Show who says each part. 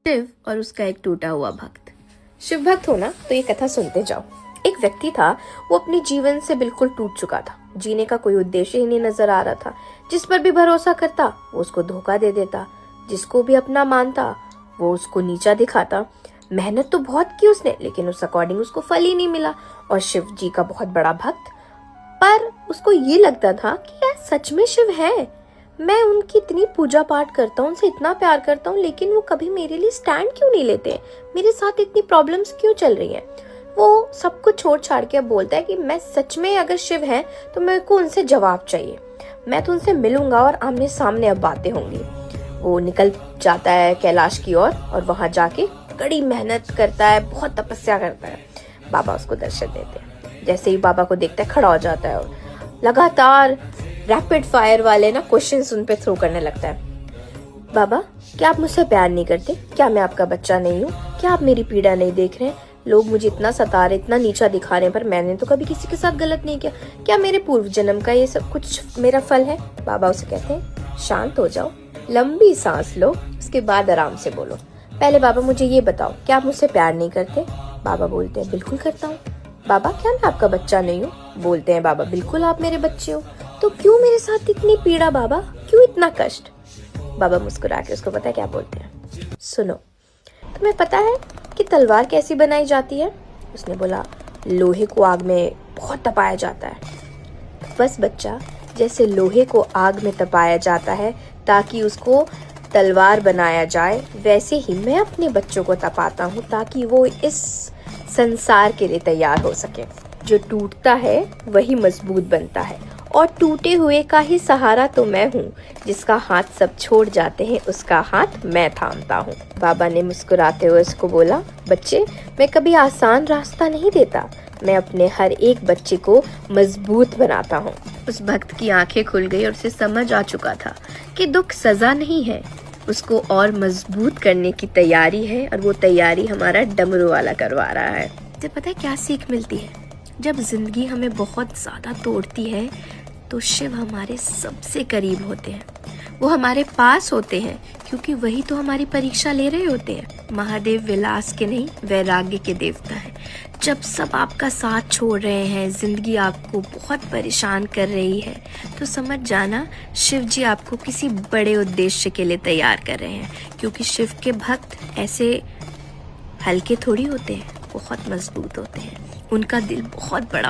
Speaker 1: शिव और उसका एक टूटा हुआ भक्त। शिव भक्त हो ना तो ये कथा सुनते जाओ। एक व्यक्ति था, वो अपने जीवन से बिल्कुल टूट चुका था। जीने का कोई उद्देश्य ही नहीं नजर आ रहा था। जिस पर भी भरोसा करता वो उसको धोखा दे देता, जिसको भी अपना मानता वो उसको नीचा दिखाता। मेहनत तो बहुत की उसने, लेकिन उस अकॉर्डिंग उसको फल ही नहीं मिला। और शिव जी का बहुत बड़ा भक्त, पर उसको ये लगता था कि यार सच में शिव है, मैं उनकी इतनी पूजा पाठ करता हूँ, उनसे इतना प्यार करता हूँ, लेकिन वो कभी मेरे लिए स्टैंड क्यों नहीं लेते, मेरे साथ इतनी प्रॉब्लम्स क्यों चल रही हैं। वो सब कुछ छोड़ छाड़ के अब बोलता है कि मैं सच में अगर शिव है तो मेरे को उनसे जवाब चाहिए, मैं तो उनसे मिलूंगा और आमने सामने अब बातें होंगी। वो निकल जाता है कैलाश की ओर और वहां जाके कड़ी मेहनत करता है, बहुत तपस्या करता है। बाबा उसको दर्शन देते हैं। जैसे ही बाबा को देखता है खड़ा हो जाता है और लगातार रैपिड फायर वाले ना क्वेश्चंस उन पे थ्रो करने लगता है। बाबा, क्या आप मुझसे प्यार नहीं करते? क्या मैं आपका बच्चा नहीं हूँ? क्या आप मेरी पीड़ा नहीं देख रहे हैं? लोग मुझे इतना सता रहे, इतना नीचा दिखा रहे हैं, पर मैंने तो कभी किसी के साथ गलत नहीं किया। क्या मेरे पूर्व जन्म का ये सब कुछ मेरा फल है? बाबा उसे कहते हैं, शांत हो जाओ, लंबी सांस लो, उसके बाद आराम से बोलो। पहले बाबा मुझे ये बताओ, क्या आप मुझसे प्यार नहीं करते? बाबा बोलते हैं, बिल्कुल करता हूँ। बाबा, क्या मैं आपका बच्चा नहीं हूँ? बोलते हैं बाबा, बिल्कुल आप मेरे बच्चे हो। तो क्यों मेरे साथ इतनी पीड़ा बाबा, क्यों इतना कष्ट? बाबा मुस्कुरा के उसको पता है क्या बोलते हैं, सुनो, तुम्हें पता है कि तलवार कैसी बनाई जाती है? उसने बोला, लोहे को आग में बहुत तपाया जाता है। बस बच्चा, जैसे लोहे को आग में तपाया जाता है ताकि उसको तलवार बनाया जाए, वैसे ही मैं अपने बच्चों को तपाता हूँ ताकि वो इस संसार के लिए तैयार हो सके। जो टूटता है वही मजबूत बनता है, और टूटे हुए का ही सहारा तो मैं हूँ। जिसका हाथ सब छोड़ जाते हैं उसका हाथ मैं थामता हूँ। बाबा ने मुस्कुराते हुए उसको बोला, बच्चे, मैं कभी आसान रास्ता नहीं देता, मैं अपने हर एक बच्चे को मजबूत बनाता हूँ। उस भक्त की आंखें खुल गई और उसे समझ आ चुका था कि दुख सजा नहीं है, उसको और मजबूत करने की तैयारी है, और वो तैयारी हमारा डमरू वाला करवा रहा है। तो पता है क्या सीख मिलती है? जब जिंदगी हमें बहुत ज़्यादा तोड़ती है तो शिव हमारे सबसे करीब होते हैं, वो हमारे पास होते हैं, क्योंकि वही तो हमारी परीक्षा ले रहे होते हैं। महादेव विलास के नहीं, वैराग्य के देवता है। जब सब आपका साथ छोड़ रहे हैं, जिंदगी आपको बहुत परेशान कर रही है, तो समझ जाना शिव जी आपको किसी बड़े उद्देश्य के लिए तैयार कर रहे हैं, क्योंकि शिव के भक्त ऐसे हल्के थोड़ी होते हैं, बहुत मजबूत होते हैं, उनका दिल बहुत बड़ा